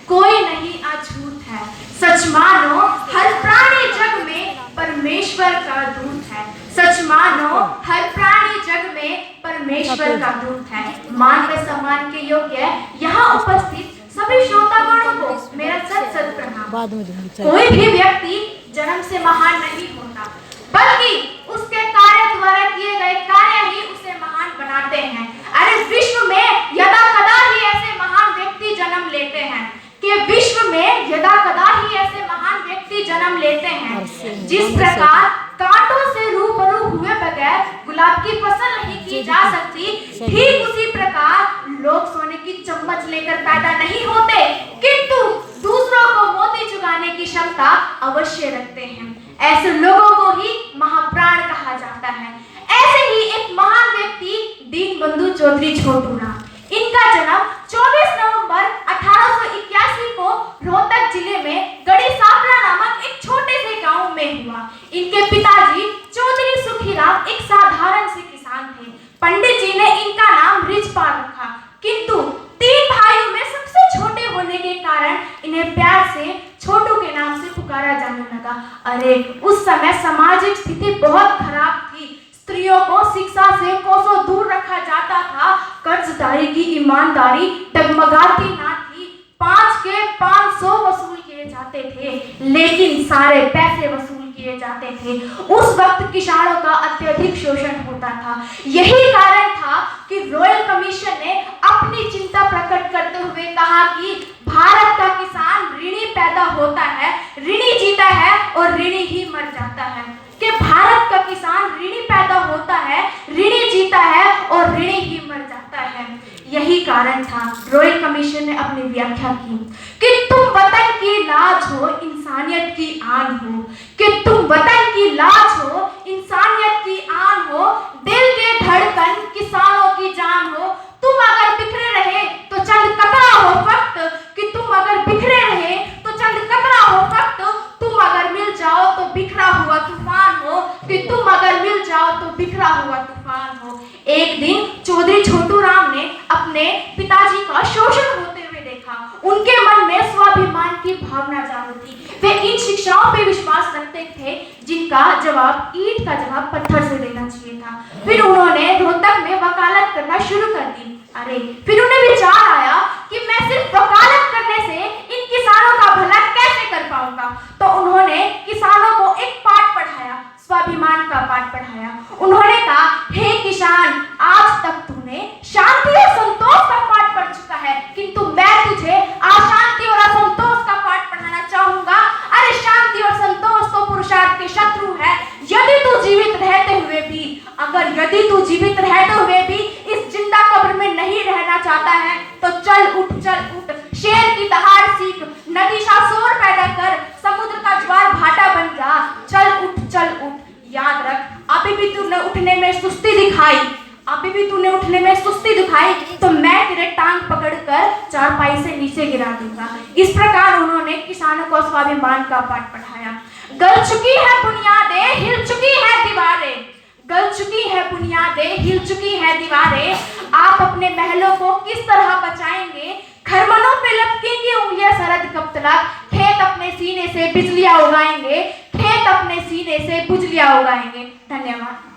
कोई नहीं अछूत है। सच मानो हर प्राणी जग में परमेश्वर का दूत है। सच मानो हर प्राणी जग में परमेश्वर का दूत है। मान व सम्मान के योग्य यहाँ उपस्थित सभी श्रोतागणों को मेरा सत सत प्रणाम। कोई भी व्यक्ति जन्म से महान नहीं होता, बल्कि उसके कार्य द्वारा किए गए कार्य ही उसे महान बनाते हैं। अरे विश्व में यदा कदा ही ऐसे महान व्यक्ति जन्म लेते हैं कि विश्व में यदा कदा ही ऐसे महान व्यक्ति जन्म लेते हैं। जिस प्रकार कांटों से रूबरू हुए बगैर गुलाब की फसल नहीं की जा सकती, ठीक उसी प्रकार लोग सोने की चम्मच लेकर पैदा नहीं होते, किंतु दूसरों को मोती चुगाने की क्षमता अवश्य रखते हैं। ऐसे लोगों को ही महाप्राण कहा जाता है। ऐसे ही एक महान व्यक्ति दीनबंधु चौधरी छोटू राम, इनका जन्म 24 नवंबर 1881 को रोहतक जिले में गड़ी सापला नामक एक छोटे से गांव में हुआ। इनके पिताजी चौधरी सुखीराम एक साधारण से किसान थे। पंडित जी ने इनका नाम रिजपाल रखा, किंतु 3 भाइयों में सबसे छोटे होने के कारण इन्हें प्यार से छोटू के नाम से पुकारा जाने लगा। अरे उस समय सामाजिक स्थिति बहुत खराब थी। स्त्रियों को शिक्षा से कोसों दूर रखा जाता था। कर्जदारी की ईमानदारी डगमगाती ना थी। 5 के 500 वसूल किए जाते थे, लेकिन सारे पैसे वसूल किए जाते थे। उस वक्त किसानों का अत्यधिक शोषण होता था। यही कारण था कि रॉयल कमीशन ने अपनी चिंता प्रकट करते हुए कहा कि भारत का किसान ऋणी पैदा होता है, ऋणी जीता है और ऋणी ही मर जाता है। कि भारत का किसान ऋणी पैदा होता है, ऋणी जीता है और ऋणी ही मर जाता है। यही कारण था रॉयल कमीशन ने अपनी व्याख्या की कि तुम वतन की लाज हो, इंसानियत की आन हो। कि तुम वतन की लाज हो, इंसानियत की आन हो, दिल के धड़कन किसानों की जान हो। तुम अगर बिखरे रहे तो चंद कतरा हो फक्त, कि तुम अगर बिखरे रहे तो चंद कतरा हो फक्त। तुम अगर मिल जाओ तो बिखरा हुआ तूफान हो, कि तुम अगर मिल जाओ तो बिखरा हुआ तूफान हो। एक दिन चौधरी छोटू राम ने अपने पिताजी का शोषण होते हुए देखा। उनके मन में स्वाभिमान की भावना जागृति। वे इन शिक्षाओं पे विश्वास रखते थे जिनका जवाब ईंट का जवाब पत्थर से देना चाहिए था। फिर उन्होंने रोहतक में वकालत करना शुरू कर दी। अरे फिर उन्हें विचार आया कि मैं सिर्फ वकालत करने से इन किसानों का भला कैसे कर पाऊंगा। तो उन्होंने किसानों को एक पाठ पढ़ाया, स्वाभिमान का पाठ पढ़ाया। उन्होंने कहा, हे किसान, आज तक तूने शांति और संतोष का पाठ पढ़ चुका है, किंतु मैं तुझे अशांति और असंतोष का पाठ पढ़ाना चाहूंगा। अरे शांति और संतोष तो पुरुषार्थ के शत्रु है। यदि तू जीवित रहते हुए भी, यदि तू जीवित रहते हुए भी इस जिंदा कब्र में नहीं रहना चाहता है, तो चल उठ, शेर की दहाड़ सीख, नदी सा शोर पैदा कर, समुद्र का ज्वार भाटा बन जा। चल उठ। याद रख, अभी भी तूने उठने में सुस्ती दिखाई, तो मैं तेरे टांग पकड़कर चारपाई से नीचे गिरा दूंगा। इस प्रकार उन्होंने किसानों को स्वाभिमान का पाठ पढ़ाया। गल चुकी है बुनियादें, हिल चुकी है दीवारें। गल चुकी है बुनियादें, हिल चुकी है दीवारें। आप अपने महलों को किस तरह बचाएंगे? खरमनों पे लपकेंगी उंगलियां सरद कब तक। खेत अपने सीने से बिजलियां उगाएंगे, खेत अपने सीने से बिजलियां उगाएंगे। धन्यवाद।